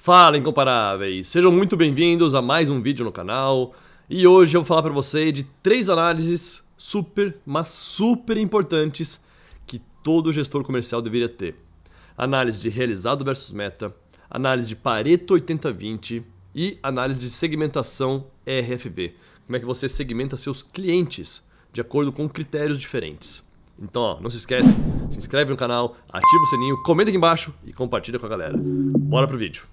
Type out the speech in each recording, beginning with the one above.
Fala, incomparáveis! Sejam muito bem-vindos a mais um vídeo no canal. E hoje eu vou falar para você de 3 análises super, mas super importantes que todo gestor comercial deveria ter. Análise de realizado versus meta, análise de Pareto 80/20 e análise de segmentação RFV. Como é que você segmenta seus clientes de acordo com critérios diferentes. Então, ó, não se esquece, se inscreve no canal, ativa o sininho, comenta aqui embaixo e compartilha com a galera. Bora pro vídeo.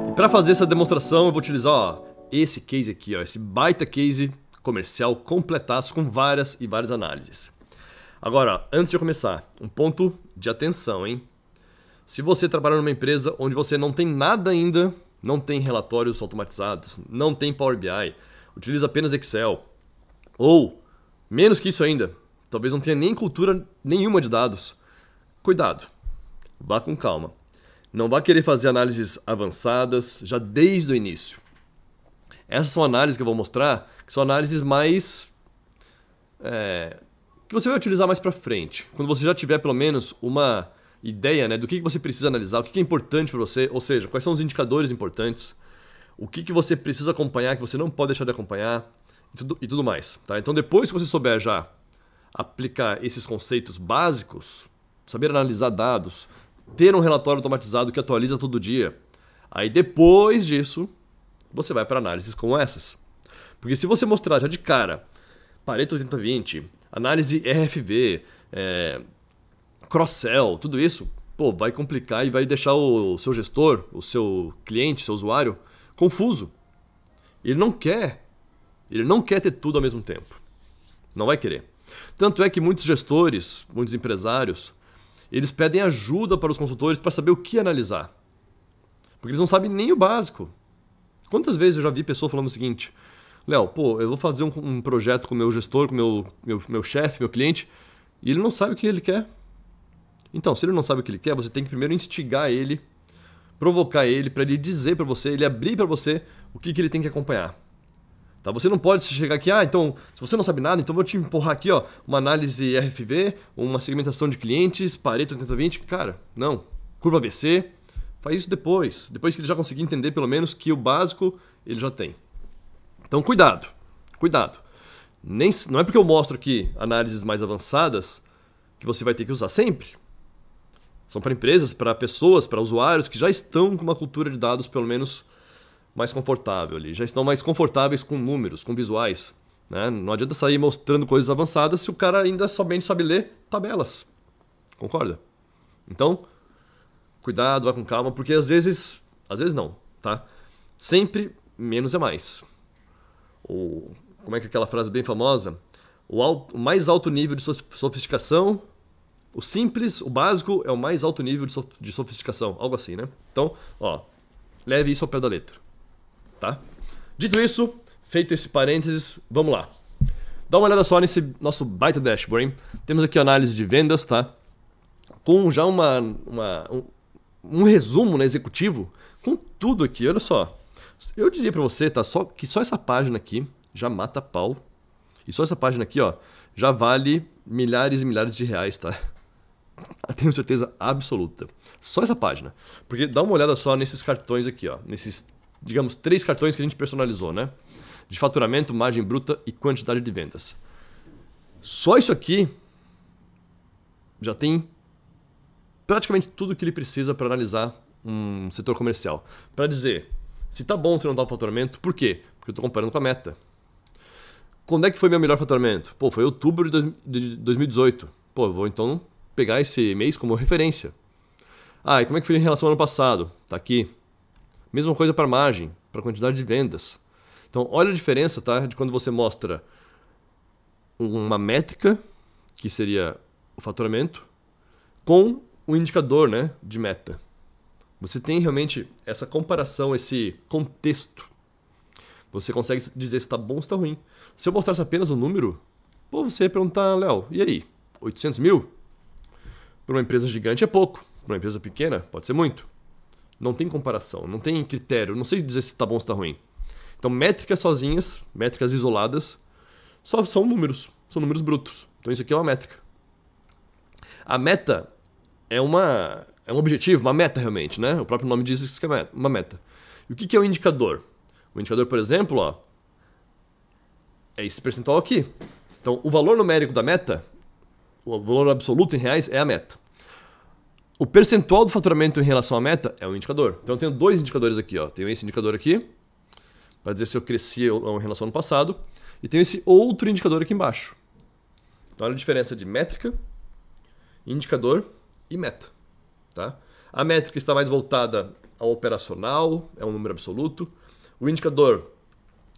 E para fazer essa demonstração eu vou utilizar esse case aqui, esse baita case comercial completaço com várias e várias análises. Agora, antes de eu começar, um ponto de atenção, hein? Se você trabalha numa empresa onde você não tem nada ainda, não tem relatórios automatizados, não tem Power BI, utiliza apenas Excel, ou menos que isso ainda, talvez não tenha nem cultura nenhuma de dados, cuidado, vá com calma. Não vá querer fazer análises avançadas já desde o início. Essas são análises que eu vou mostrar, que são análises mais... que você vai utilizar mais para frente. Quando você já tiver pelo menos uma ideia, né, do que você precisa analisar, o que é importante para você, ou seja, quais são os indicadores importantes, o que você precisa acompanhar, que você não pode deixar de acompanhar e tudo mais. Tá? Então depois que você souber já aplicar esses conceitos básicos, saber analisar dados, ter um relatório automatizado que atualiza todo dia, aí depois disso você vai para análises como essas. Porque se você mostrar já de cara Pareto 80/20, análise RFV, cross-sell, tudo isso, pô, vai complicar e vai deixar o seu gestor, o seu cliente, seu usuário, confuso. Ele não quer ter tudo ao mesmo tempo. Não vai querer. Tanto é que muitos gestores, muitos empresários, eles pedem ajuda para os consultores para saber o que analisar. Porque eles não sabem nem o básico. Quantas vezes eu já vi pessoa falando o seguinte: Léo, pô, eu vou fazer um projeto com o meu gestor, com o meu chefe, meu cliente, e ele não sabe o que ele quer. Então, se ele não sabe o que ele quer, você tem que primeiro instigar ele, provocar ele, para ele dizer para você, ele abrir para você o que ele tem que acompanhar. Tá? Você não pode chegar aqui, então, se você não sabe nada, então vou te empurrar aqui, uma análise RFV, uma segmentação de clientes, Pareto 80/20. Cara, não. Curva ABC, faz isso depois que ele já conseguir entender pelo menos que o básico ele já tem. Então, cuidado. Não é porque eu mostro aqui análises mais avançadas que você vai ter que usar sempre. São para empresas, para pessoas, para usuários que já estão com uma cultura de dados pelo menos mais confortável ali. Já estão mais confortáveis com números, com visuais. Né? Não adianta sair mostrando coisas avançadas se o cara ainda somente sabe ler tabelas. Concorda? Então, cuidado, vai com calma, porque às vezes não, tá? Sempre menos é mais. Como é que é aquela frase bem famosa? O mais alto nível de sofisticação, o simples, o básico é o mais alto nível de sofisticação, algo assim, né? Então, leve isso ao pé da letra, tá? Dito isso, feito esse parênteses, vamos lá. Dá uma olhada só nesse nosso baita dashboard, hein? Temos aqui a análise de vendas, tá? Com já um resumo, né, executivo, com tudo aqui, olha só. Eu diria pra você, tá, que só essa página aqui já mata pau. E só essa página aqui, já vale milhares e milhares de reais, tá? Eu tenho certeza absoluta. Só essa página. Porque dá uma olhada só nesses cartões aqui, nesses, digamos, 3 cartões que a gente personalizou, né? De faturamento, margem bruta e quantidade de vendas. Só isso aqui já tem praticamente tudo que ele precisa para analisar um setor comercial. Para dizer se tá bom ou se não tá o faturamento. Por quê? Porque eu estou comparando com a meta. Quando é que foi meu melhor faturamento? Pô, foi outubro de 2018. Pô, eu vou então pegar esse mês como referência. E como é que foi em relação ao ano passado? Tá aqui. Mesma coisa para margem, para quantidade de vendas. Então, olha a diferença, tá? De quando você mostra uma métrica, que seria o faturamento, com um indicador, né, de meta. Você tem realmente essa comparação, esse contexto. Você consegue dizer se está bom ou se está ruim. Se eu mostrasse apenas um número, você ia perguntar, Léo, e aí? 800 mil? Para uma empresa gigante é pouco. Para uma empresa pequena pode ser muito. Não tem comparação, não tem critério, não sei dizer se está bom ou se está ruim. Então métricas sozinhas, métricas isoladas, só são números brutos. Então isso aqui é uma métrica. A meta é um objetivo, uma meta realmente, né? O próprio nome diz isso que é uma meta. E o que é um indicador? O indicador, por exemplo, ó, é esse percentual aqui. Então, o valor numérico da meta, o valor absoluto em reais, é a meta. O percentual do faturamento em relação à meta é um indicador. Então, eu tenho dois indicadores aqui. Ó. Tenho esse indicador aqui, para dizer se eu cresci ou não em relação ao ano passado. E tenho esse outro indicador aqui embaixo. Então, olha a diferença de métrica, indicador e meta. Tá? A métrica está mais voltada ao operacional, é um número absoluto. O indicador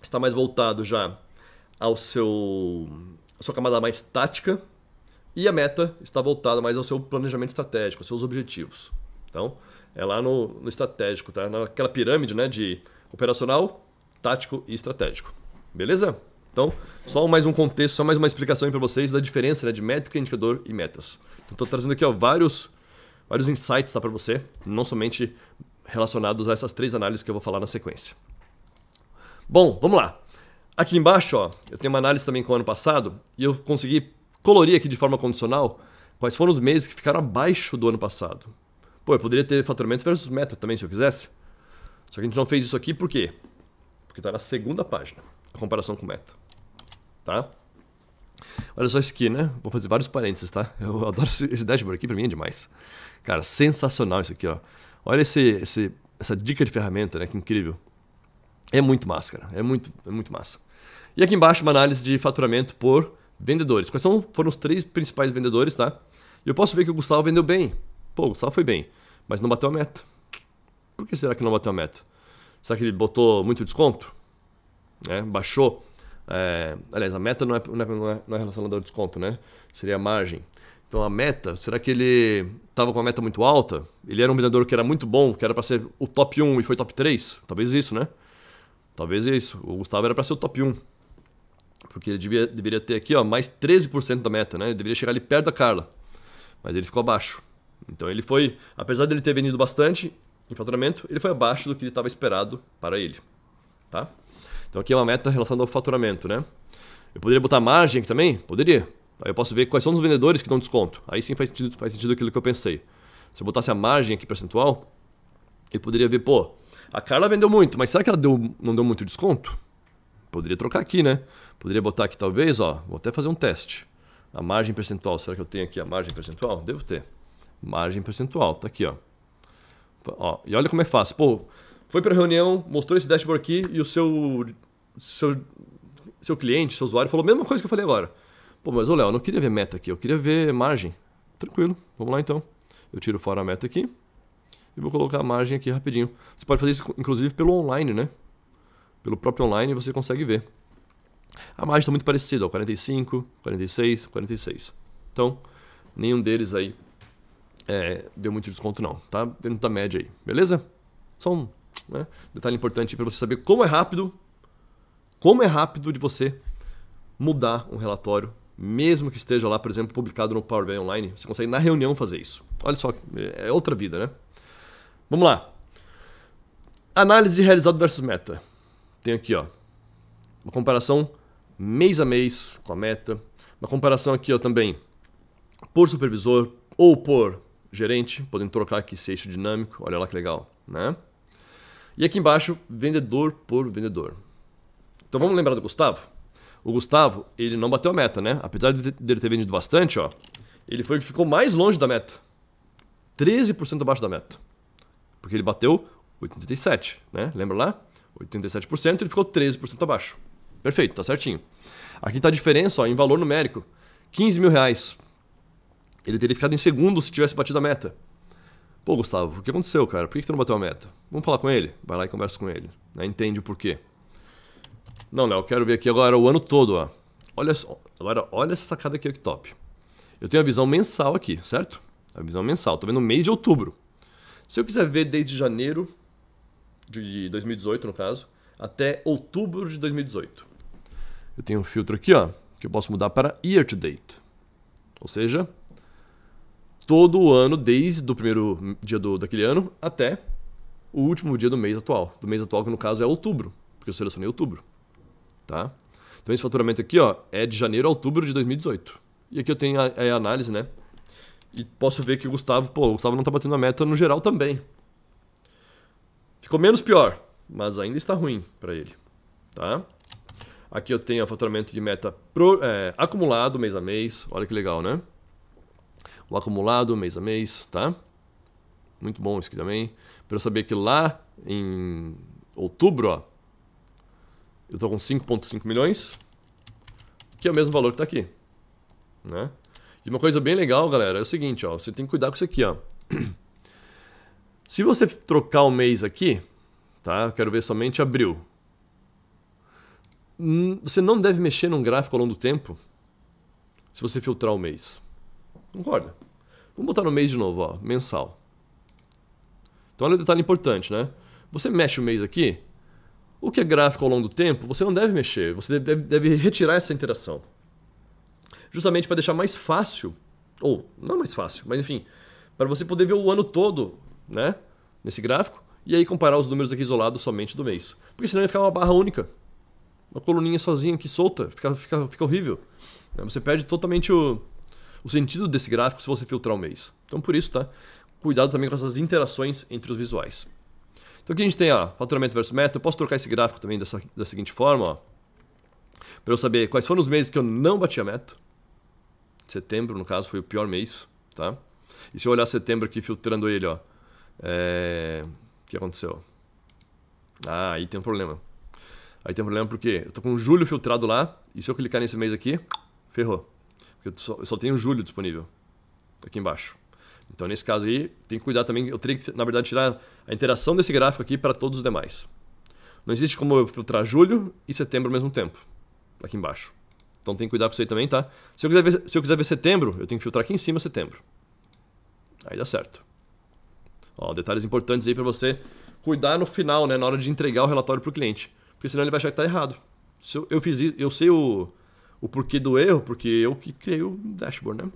está mais voltado já à sua camada mais tática. E a meta está voltada mais ao seu planejamento estratégico, aos seus objetivos. Então, é lá no estratégico, tá? Naquela pirâmide, né, de operacional, tático e estratégico. Beleza? Então, só mais um contexto, só mais uma explicação para vocês da diferença, né, de métrica, indicador e metas. Então, estou trazendo aqui ó, vários insights tá, para você, não somente relacionados a essas três análises que eu vou falar na sequência. Bom, vamos lá. Aqui embaixo, ó, eu tenho uma análise também com o ano passado e eu consegui colorir aqui de forma condicional quais foram os meses que ficaram abaixo do ano passado. Pô, eu poderia ter faturamento versus meta também, se eu quisesse. Só que a gente não fez isso aqui por quê? Porque está na segunda página, a comparação com meta. Tá? Olha só isso aqui, né? Vou fazer vários parênteses, tá? Eu adoro esse dashboard aqui, pra mim é demais. Cara, sensacional isso aqui, ó. Olha essa dica de ferramenta, né? Que incrível. É muito massa, cara. É muito massa. E aqui embaixo uma análise de faturamento por vendedores. Quais foram os 3 principais vendedores, tá? E eu posso ver que o Gustavo vendeu bem. Pô, o Gustavo foi bem, mas não bateu a meta. Por que será que não bateu a meta? Será que ele botou muito desconto? Baixou? Aliás, a meta não é relacionada ao desconto, né? Seria a margem. Então a meta, será que ele estava com uma meta muito alta? Ele era um vendedor que era muito bom, que era para ser o top 1 e foi top 3? Talvez isso, né? Talvez isso. O Gustavo era para ser o top 1. Porque ele deveria ter aqui ó, mais 13% da meta, né? Ele deveria chegar ali perto da Carla. Mas ele ficou abaixo. Então ele foi, apesar de ele ter vendido bastante em faturamento, ele foi abaixo do que estava esperado para ele. Tá? Então aqui é uma meta relacionada ao faturamento, né? Eu poderia botar margem aqui também? Poderia. Aí eu posso ver quais são os vendedores que dão desconto. Aí sim faz sentido aquilo que eu pensei. Se eu botasse a margem aqui percentual, eu poderia ver, pô, a Carla vendeu muito, mas será que ela não deu muito desconto? Poderia trocar aqui, né? Poderia botar aqui talvez, ó, vou até fazer um teste. A margem percentual, será que eu tenho aqui a margem percentual? Devo ter. Margem percentual, tá aqui, ó. E olha como é fácil. Pô, foi para a reunião, mostrou esse dashboard aqui e o seu cliente, seu usuário falou a mesma coisa que eu falei agora. Pô, mas ô Léo, eu não queria ver meta aqui, eu queria ver margem. Tranquilo, vamos lá então. Eu tiro fora a meta aqui e vou colocar a margem aqui rapidinho. Você pode fazer isso inclusive pelo online, né? Pelo próprio online você consegue ver. A margem está muito parecida, ó, 45, 46, 46. Então, nenhum deles aí deu muito desconto não, tá? Dentro da média aí, beleza? Só um detalhe importante para você saber como é rápido de você mudar um relatório, mesmo que esteja lá, por exemplo, publicado no Power BI Online. Você consegue na reunião fazer isso. Olha só, é outra vida, né? Vamos lá. Análise de realizado versus meta. Tem aqui, ó, uma comparação mês a mês com a meta. Uma comparação aqui ó, também por supervisor ou por gerente. Podemos trocar aqui esse eixo dinâmico. Olha lá que legal, né? E aqui embaixo, vendedor por vendedor. Então vamos lembrar do Gustavo? O Gustavo, ele não bateu a meta, né? Apesar dele ter vendido bastante, ó, ele foi o que ficou mais longe da meta. 13% abaixo da meta. Porque ele bateu 87%, né? Lembra lá? 87%, ele ficou 13% abaixo. Perfeito, tá certinho. Aqui tá a diferença ó, em valor numérico. 15 mil reais. Ele teria ficado em segundo se tivesse batido a meta. Pô, Gustavo, o que aconteceu, cara? Por que você não bateu a meta? Vamos falar com ele? Vai lá e conversa com ele. Né? Entende o porquê. Não, Léo, eu quero ver aqui agora o ano todo. Ó. Olha só. Agora, olha essa sacada aqui que top. Eu tenho a visão mensal aqui, certo? A visão mensal. Tô vendo o mês de outubro. Se eu quiser ver desde janeiro de 2018, no caso, até outubro de 2018. Eu tenho um filtro aqui, ó, que eu posso mudar para year to date. Ou seja, todo o ano, desde o primeiro dia daquele ano até o último dia do mês atual. Do mês atual, que no caso é outubro, porque eu selecionei outubro. Tá? Então esse faturamento aqui ó, é de janeiro a outubro de 2018. E aqui eu tenho a análise, né? E posso ver que o Gustavo não tá batendo a meta no geral também. Ficou menos pior, mas ainda está ruim para ele, tá? Aqui eu tenho o faturamento de meta acumulado mês a mês. Olha que legal, né? O acumulado mês a mês, tá? Muito bom isso aqui também. Para eu saber que lá em outubro, ó, eu tô com 5,5 milhões, que é o mesmo valor que tá aqui, né? E uma coisa bem legal, galera, é o seguinte, ó, você tem que cuidar com isso aqui, ó. Se você trocar o mês aqui, tá? Eu quero ver somente abril. Você não deve mexer num gráfico ao longo do tempo se você filtrar o mês. Concorda? Vamos botar no mês de novo, ó, mensal. Então olha o detalhe importante, né? Você mexe o mês aqui, o que é gráfico ao longo do tempo, você não deve mexer, você deve retirar essa interação. Justamente para deixar mais fácil, ou não mais fácil, mas enfim, para você poder ver o ano todo, né, nesse gráfico, e aí comparar os números aqui isolados somente do mês. Porque senão ia ficar uma barra única, uma coluninha sozinha aqui solta, fica horrível. Você perde totalmente o sentido desse gráfico se você filtrar o mês. Então por isso, tá? Cuidado também com essas interações entre os visuais. Então aqui a gente tem, ó, faturamento versus meta. Eu posso trocar esse gráfico também da seguinte forma, ó, para eu saber quais foram os meses que eu não bati a meta. Setembro, no caso, foi o pior mês, tá? E se eu olhar setembro aqui, filtrando ele, ó, o que aconteceu? Ah, aí tem um problema. Aí tem um problema porque eu tô com julho filtrado lá, e se eu clicar nesse mês aqui, ferrou. Porque eu só tenho julho disponível aqui embaixo. Então, nesse caso aí, tem que cuidar também. Eu teria que, na verdade, tirar a interação desse gráfico aqui para todos os demais. Não existe como eu filtrar julho e setembro ao mesmo tempo, aqui embaixo. Então tem que cuidar com isso aí também, tá? Se eu quiser ver setembro, eu tenho que filtrar aqui em cima setembro. Aí dá certo. Ó, detalhes importantes aí para você cuidar no final, né? Na hora de entregar o relatório para o cliente. Porque senão ele vai achar que tá errado. Se eu fiz isso, eu sei o porquê do erro, porque eu que criei o dashboard, né?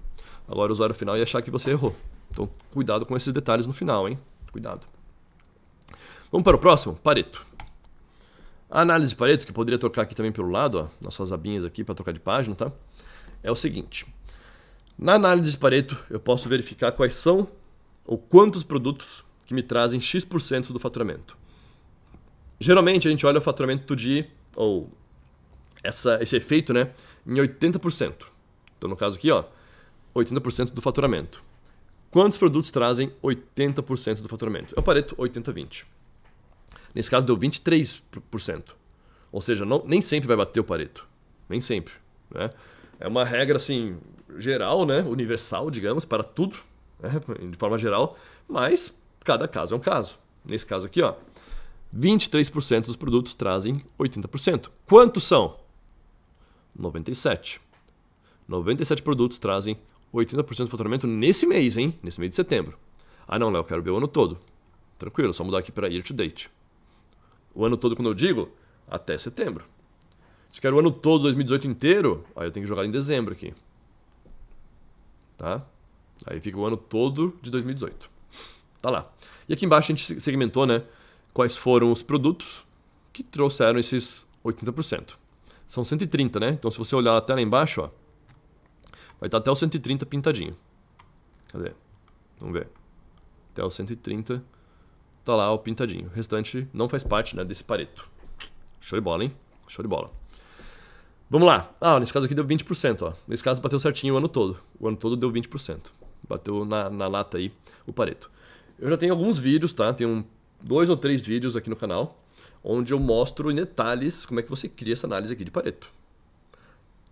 Agora o usuário final ia achar que você errou. Então cuidado com esses detalhes no final, hein? Cuidado. Vamos para o próximo? Pareto. A análise de Pareto, que eu poderia trocar aqui também pelo lado, ó, nossas abinhas aqui para trocar de página, tá? É o seguinte. Na análise de Pareto, eu posso verificar quais são ou quantos produtos que me trazem X% do faturamento. Geralmente a gente olha o faturamento ou esse efeito, né, em 80%. Então no caso aqui, ó, 80% do faturamento. Quantos produtos trazem 80% do faturamento? É o Pareto 80-20. Nesse caso deu 23%. Ou seja, nem sempre vai bater o Pareto. Nem sempre, né? É uma regra assim geral, né, universal, digamos, para tudo, né, de forma geral, mas cada caso é um caso. Nesse caso aqui, ó, 23% dos produtos trazem 80%. Quantos são? 97. 97 produtos trazem 80% do faturamento nesse mês, hein? Nesse mês de setembro. Ah não, Léo, eu quero ver o ano todo. Tranquilo, só mudar aqui para year to date. O ano todo, quando eu digo, até setembro. Se eu quero o ano todo, 2018 inteiro, aí eu tenho que jogar em dezembro aqui. Tá? Aí fica o ano todo de 2018. Tá lá. E aqui embaixo a gente segmentou, né, quais foram os produtos que trouxeram esses 80%. São 130, né? Então se você olhar até lá embaixo, ó, vai estar até o 130 pintadinho. Cadê? Vamos ver. Até o 130 tá lá o pintadinho. O restante não faz parte, né, desse Pareto. Show de bola, hein? Show de bola. Vamos lá. Ah, nesse caso aqui deu 20%, ó. Nesse caso bateu certinho o ano todo. O ano todo deu 20%. Bateu na lata aí o Pareto. Eu já tenho alguns vídeos, tá? Tenho 2 ou 3 vídeos aqui no canal onde eu mostro em detalhes como é que você cria essa análise aqui de Pareto.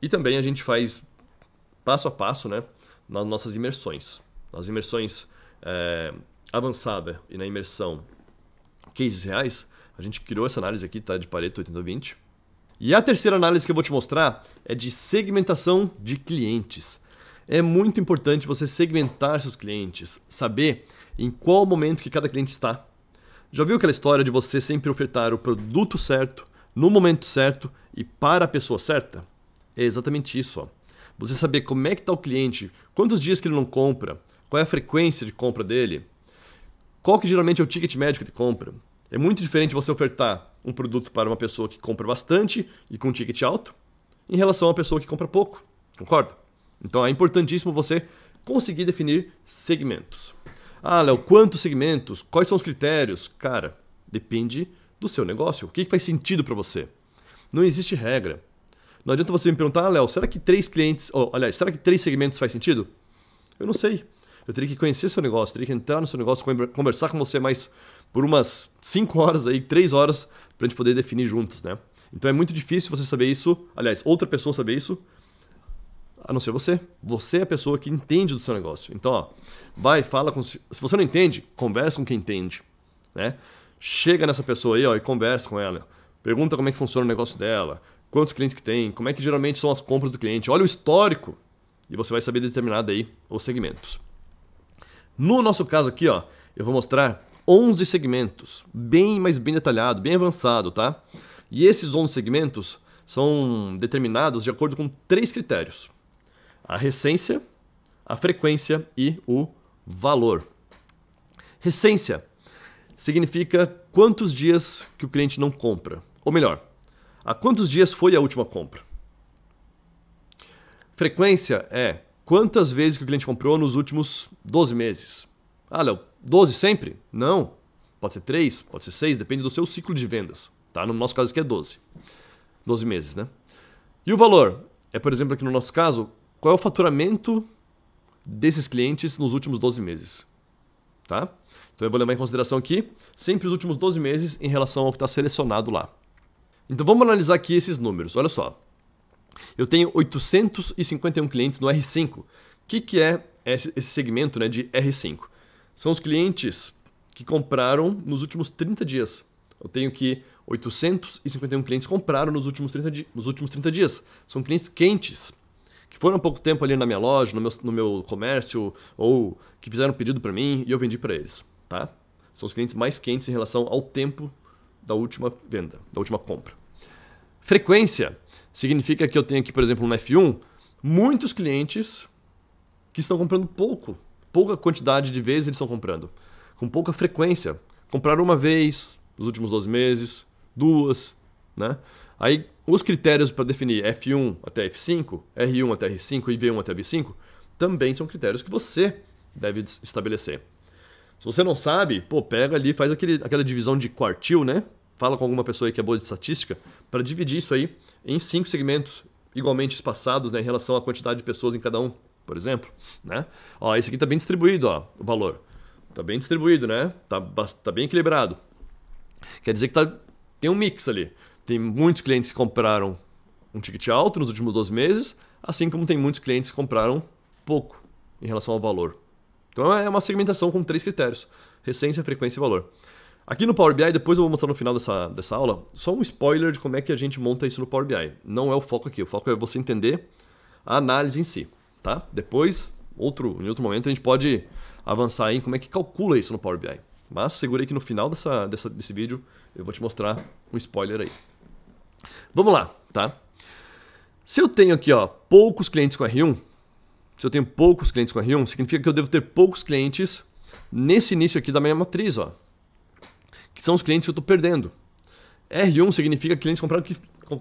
E também a gente faz passo a passo, né, nas nossas imersões. Nas imersões avançada e na imersão cases reais, a gente criou essa análise aqui, tá, de Pareto 80-20. E a terceira análise que eu vou te mostrar é de segmentação de clientes. É muito importante você segmentar seus clientes, saber em qual momento que cada cliente está. Já viu aquela história de você sempre ofertar o produto certo, no momento certo e para a pessoa certa? É exatamente isso, ó. Você saber como é que está o cliente, quantos dias que ele não compra, qual é a frequência de compra dele, qual que geralmente é o ticket médio de compra. É muito diferente você ofertar um produto para uma pessoa que compra bastante e com um ticket alto, em relação a uma pessoa que compra pouco. Concorda? Então é importantíssimo você conseguir definir segmentos. Ah, Léo, quantos segmentos? Quais são os critérios? Cara, depende do seu negócio. O que faz sentido para você? Não existe regra. Não adianta você me perguntar, ah, Léo, será que 3 clientes... aliás, será que 3 segmentos faz sentido? Eu não sei. Eu teria que conhecer seu negócio, teria que entrar no seu negócio, conversar com você mais por umas 5 horas, aí, 3 horas, para a gente poder definir juntos, né? Então é muito difícil você saber isso, aliás, outra pessoa saber isso, a não ser você. Você é a pessoa que entende do seu negócio. Então, ó, vai, fala com... Se você não entende, conversa com quem entende, né? Chega nessa pessoa aí, ó, e conversa com ela. Pergunta como é que funciona o negócio dela, quantos clientes que tem, como é que geralmente são as compras do cliente. Olha o histórico e você vai saber determinar daí os segmentos. No nosso caso aqui, ó, eu vou mostrar 11 segmentos, bem detalhado, bem avançado, tá? E esses 11 segmentos são determinados de acordo com 3 critérios: a recência, a frequência e o valor. Recência significa quantos dias que o cliente não compra. Ou melhor, há quantos dias foi a última compra. Frequência é quantas vezes que o cliente comprou nos últimos 12 meses. Ah, Léo, 12 sempre? Não. Pode ser 3, pode ser 6, depende do seu ciclo de vendas. Tá? No nosso caso aqui é 12. 12 meses, né? E o valor? É, por exemplo, aqui no nosso caso, qual é o faturamento desses clientes nos últimos 12 meses. Tá? Então eu vou levar em consideração aqui sempre os últimos 12 meses em relação ao que está selecionado lá. Então vamos analisar aqui esses números. Olha só. Eu tenho 851 clientes no R5. O que é esse segmento, né, de R5? São os clientes que compraram nos últimos 30 dias. Eu tenho que 851 clientes compraram nos últimos 30 dias. São clientes quentes, que foram há pouco tempo ali na minha loja, no meu comércio, ou que fizeram um pedido para mim e eu vendi para eles. Tá? São os clientes mais quentes em relação ao tempo da última venda, da última compra. Frequência significa que eu tenho aqui, por exemplo, no F1, muitos clientes que estão comprando pouca quantidade de vezes eles estão comprando, com pouca frequência. Compraram uma vez nos últimos 12 meses, 2, né? Aí os critérios para definir F1 até F5, R1 até R5 e V1 até V5 também são critérios que você deve estabelecer. Se você não sabe, pega ali, faz aquela divisão de quartil, né? Fala com alguma pessoa aí que é boa de estatística para dividir isso aí em 5 segmentos igualmente espaçados, né, em relação à quantidade de pessoas em cada um, por exemplo, né? Ó, esse aqui está bem distribuído, ó, o valor. Está bem distribuído, né? Tá bem equilibrado. Quer dizer que tem um mix ali. Tem muitos clientes que compraram um ticket alto nos últimos 12 meses, assim como tem muitos clientes que compraram pouco em relação ao valor. Então é uma segmentação com 3 critérios: recência, frequência e valor. Aqui no Power BI, depois eu vou mostrar no final dessa aula, só um spoiler de como é que a gente monta isso no Power BI. Não é o foco aqui, o foco é você entender a análise em si. Tá? Depois, em outro momento, a gente pode avançar aí em como é que calcula isso no Power BI. Mas segura aí que no final desse vídeo eu vou te mostrar um spoiler aí. Vamos lá, tá? Se eu tenho aqui, ó, poucos clientes com R1, significa que eu devo ter poucos clientes nesse início aqui da minha matriz, ó, que são os clientes que eu estou perdendo. R1 significa clientes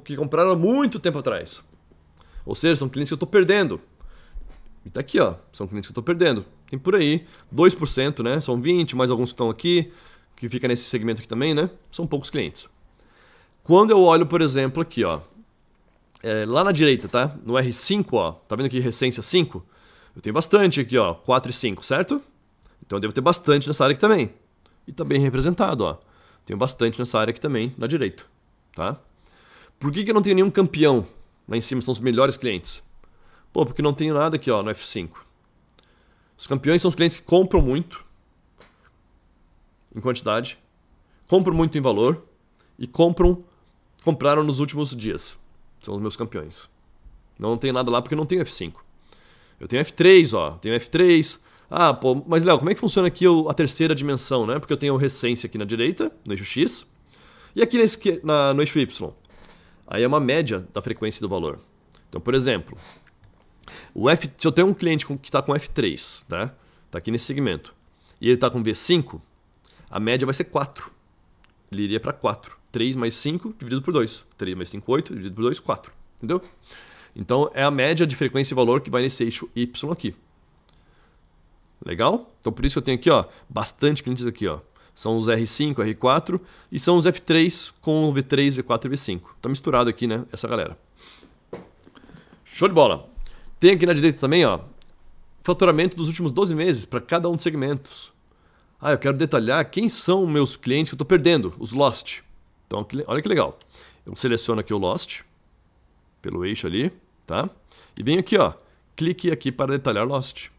que compraram há muito tempo atrás. Ou seja, são clientes que eu estou perdendo. E tá aqui, ó, são clientes que eu estou perdendo. Tem por aí 2%, né? São 20, mais alguns que estão aqui, que fica nesse segmento aqui também, né? São poucos clientes. Quando eu olho, por exemplo, aqui, ó, lá na direita, tá? No R5, ó, tá vendo aqui recência 5? Eu tenho bastante aqui, ó, 4 e 5, certo? Então eu devo ter bastante nessa área aqui também. E tá bem representado, ó. Tenho bastante nessa área aqui também, na direita, tá? Por que eu não tenho nenhum campeão lá em cima? São os melhores clientes. Porque não tenho nada aqui, ó, no F5. Os campeões são os clientes que compram muito em quantidade, compram muito em valor e compraram nos últimos dias. São os meus campeões. Não tenho nada lá porque não tenho F5. Eu tenho F3, ó. Tenho F3. Ah, mas Léo, como é que funciona aqui a terceira dimensão, né? Porque eu tenho recência aqui na direita, no eixo X, e aqui no eixo Y. Aí é uma média da frequência e do valor. Então, por exemplo, se eu tenho um cliente que está com F3, tá? Tá aqui nesse segmento, e ele está com V5, a média vai ser 4. Ele iria para 4. 3 mais 5 dividido por 2. 3 mais 5, 8, dividido por 2, 4. Entendeu? Então é a média de frequência e valor que vai nesse eixo Y aqui. Legal? Então por isso que eu tenho aqui, ó, bastante clientes aqui, ó. São os R5, R4 e são os F3 com o V3, V4 e V5. Tá misturado aqui, né, essa galera. Show de bola. Tem aqui na direita também, ó, faturamento dos últimos 12 meses para cada um dos segmentos. Ah, eu quero detalhar quem são meus clientes que eu estou perdendo, os Lost. Então, olha que legal. Eu seleciono aqui o Lost, pelo eixo ali, tá? E venho aqui, ó, clique aqui para detalhar Lost.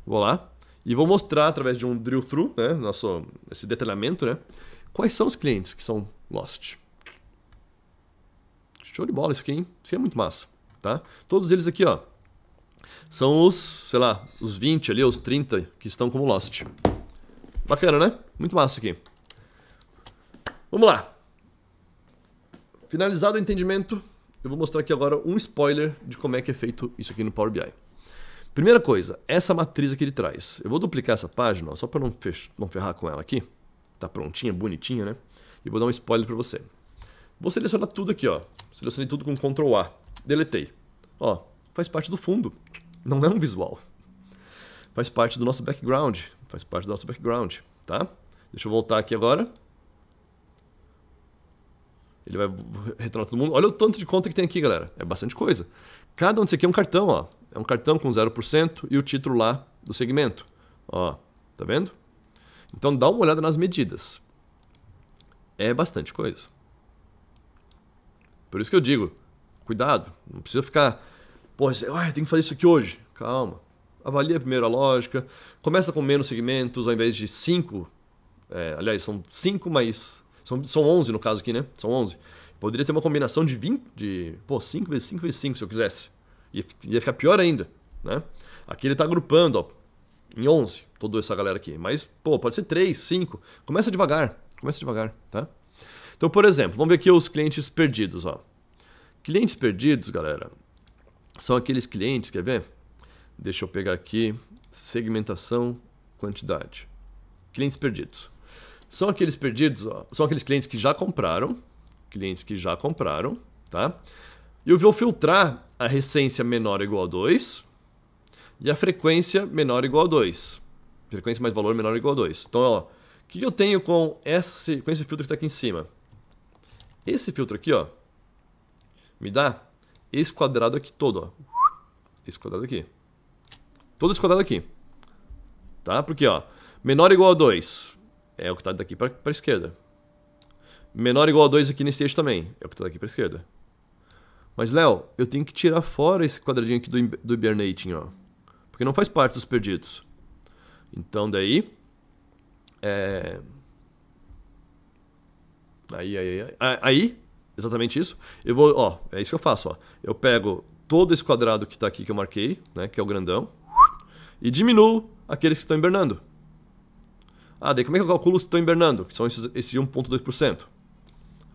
Vou lá e vou mostrar através de um drill through, né, esse detalhamento, né, quais são os clientes que são Lost. Show de bola isso aqui, hein? Isso aqui é muito massa, tá? Todos eles aqui, ó, são os, sei lá, os 20 ali, os 30 que estão como Lost. Bacana, né? Muito massa isso aqui. Vamos lá. Finalizado o entendimento, eu vou mostrar aqui agora um spoiler de como é que é feito isso aqui no Power BI. Primeira coisa, essa matriz aqui de trás. Eu vou duplicar essa página, ó, só para não ferrar com ela aqui. Tá prontinha, bonitinha, né? E vou dar um spoiler para você. Vou selecionar tudo aqui, ó. Selecionei tudo com Ctrl A. Deletei. Ó, faz parte do fundo. Não é um visual. Faz parte do nosso background. Faz parte do nosso background, tá? Deixa eu voltar aqui agora. Ele vai retornar todo mundo. Olha o tanto de conta que tem aqui, galera. É bastante coisa. Cada um disso aqui é um cartão, ó. É um cartão com 0% e o título lá do segmento. Ó, tá vendo? Então dá uma olhada nas medidas. É bastante coisa. Por isso que eu digo, cuidado. Não precisa ficar... Pô, eu tenho que fazer isso aqui hoje. Calma. Avalia primeiro a lógica. Começa com menos segmentos ao invés de 5. Aliás, são 5 mais... São 11 no caso aqui, né? São 11. Poderia ter uma combinação de 20... Pô, 5 vezes 5 vezes 5 se eu quisesse. Ia ficar pior ainda, né? Aqui ele está agrupando, ó, em 11, toda essa galera aqui. Mas, pô, pode ser 3, 5. Começa devagar, tá? Então, por exemplo, vamos ver aqui os clientes perdidos, ó. Clientes perdidos, galera, são aqueles clientes, quer ver? Deixa eu pegar aqui, segmentação, quantidade. Clientes perdidos. São aqueles perdidos, ó, são aqueles clientes que já compraram, tá? E eu vou filtrar a recência menor ou igual a 2 e a frequência menor ou igual a 2. Frequência mais valor menor ou igual a 2. Então, ó, o que eu tenho com esse filtro que está aqui em cima? Esse filtro aqui, ó, me dá esse quadrado aqui todo, ó. Esse quadrado aqui. Todo esse quadrado aqui. Tá? Porque, ó, menor ou igual a 2 é o que está daqui para a esquerda. Menor ou igual a 2 aqui nesse eixo também é o que está daqui para a esquerda. Mas, Léo, eu tenho que tirar fora esse quadradinho aqui do hibernating, ó. Porque não faz parte dos perdidos. Então, daí... Aí, exatamente isso. Eu vou, ó, é isso que eu faço, ó. Eu pego todo esse quadrado que está aqui que eu marquei, né, que é o grandão, e diminuo aqueles que estão hibernando. Ah, daí como é que eu calculo se estão hibernando? Que são esse 1,2%.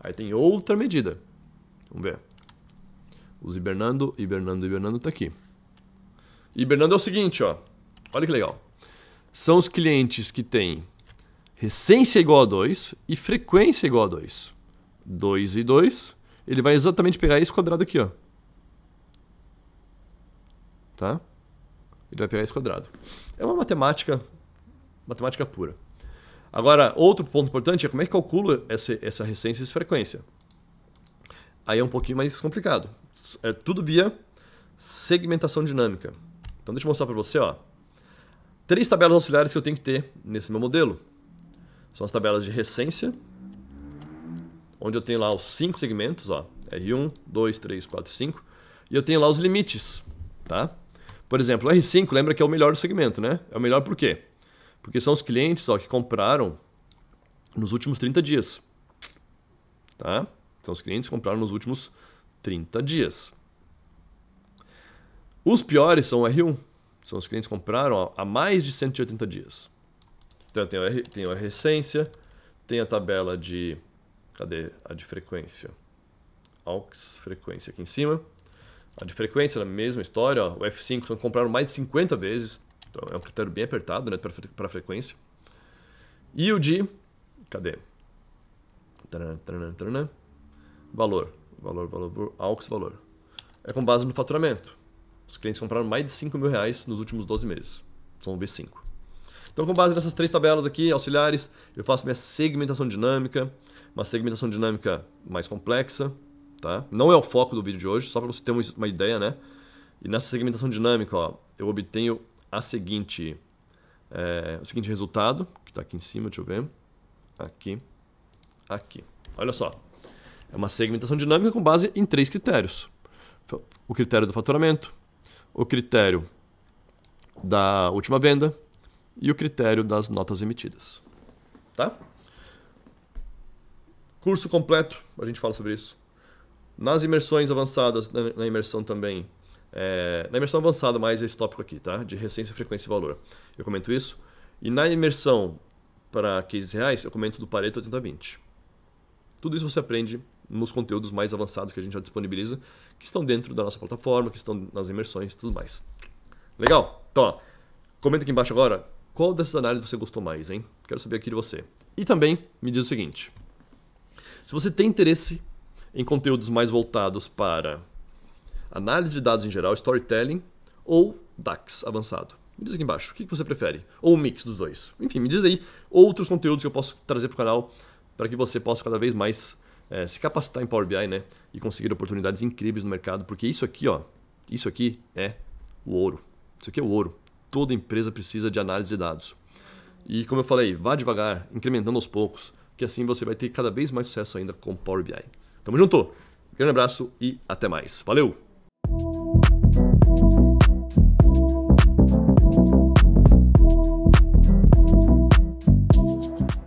Aí tem outra medida. Vamos ver. Os hibernando tá aqui. Hibernando é o seguinte, ó. Olha que legal. São os clientes que têm recência igual a 2 e frequência igual a 2. 2 e 2. Ele vai exatamente pegar esse quadrado aqui, ó. Tá? Ele vai pegar esse quadrado. É uma matemática pura. Agora, outro ponto importante é como é que calcula essa recência e essa frequência. Aí é um pouquinho mais complicado. É tudo via segmentação dinâmica. Então deixa eu mostrar para você, ó. 3 tabelas auxiliares que eu tenho que ter nesse meu modelo. São as tabelas de recência, onde eu tenho lá os 5 segmentos, ó, R1, 2, 3, 4, 5, e eu tenho lá os limites, tá? Por exemplo, o R5 lembra que é o melhor do segmento, né? É o melhor por quê? Porque são os clientes, ó, que compraram nos últimos 30 dias, tá? São os clientes que compraram nos últimos 30 dias. Os piores são o R1. São os clientes que compraram há mais de 180 dias. Então eu tenho a recência, tem a tabela de... Cadê a de frequência? AUX, frequência aqui em cima. A de frequência, a mesma história. Ó, o F5 compraram mais de 50 vezes. Então é um critério bem apertado, né, para frequência. E o de... Cadê? Valor, AUX, valor. é com base no faturamento. Os clientes compraram mais de R$5.000 nos últimos 12 meses. São V5. Então, com base nessas 3 tabelas aqui, auxiliares, eu faço minha segmentação dinâmica, uma segmentação dinâmica mais complexa, tá? Não é o foco do vídeo de hoje, só para você ter uma ideia, né? E nessa segmentação dinâmica, ó, eu obtenho o seguinte resultado, que está aqui em cima, deixa eu ver. Aqui. Olha só. É uma segmentação dinâmica com base em 3 critérios. O critério do faturamento, o critério da última venda e o critério das notas emitidas. Tá? Curso completo, a gente fala sobre isso. Nas imersões avançadas, na imersão também, na imersão avançada mais esse tópico aqui, tá? De recência, frequência e valor. Eu comento isso. E na imersão para cases reais, eu comento do Pareto 80-20. Tudo isso você aprende nos conteúdos mais avançados que a gente já disponibiliza, que estão dentro da nossa plataforma, que estão nas imersões e tudo mais. Legal? Então, ó, comenta aqui embaixo agora qual dessas análises você gostou mais, hein? Quero saber aqui de você. E também me diz o seguinte: se você tem interesse em conteúdos mais voltados para análise de dados em geral, storytelling ou DAX avançado, me diz aqui embaixo, o que você prefere? Ou um mix dos dois. Enfim, me diz aí outros conteúdos que eu posso trazer para o canal para que você possa cada vez mais se capacitar em Power BI, né? E conseguir oportunidades incríveis no mercado, porque isso aqui, ó, isso aqui é o ouro. Isso aqui é o ouro. Toda empresa precisa de análise de dados. E como eu falei, vá devagar, incrementando aos poucos, que assim você vai ter cada vez mais sucesso ainda com Power BI. Tamo junto! Um grande abraço e até mais. Valeu!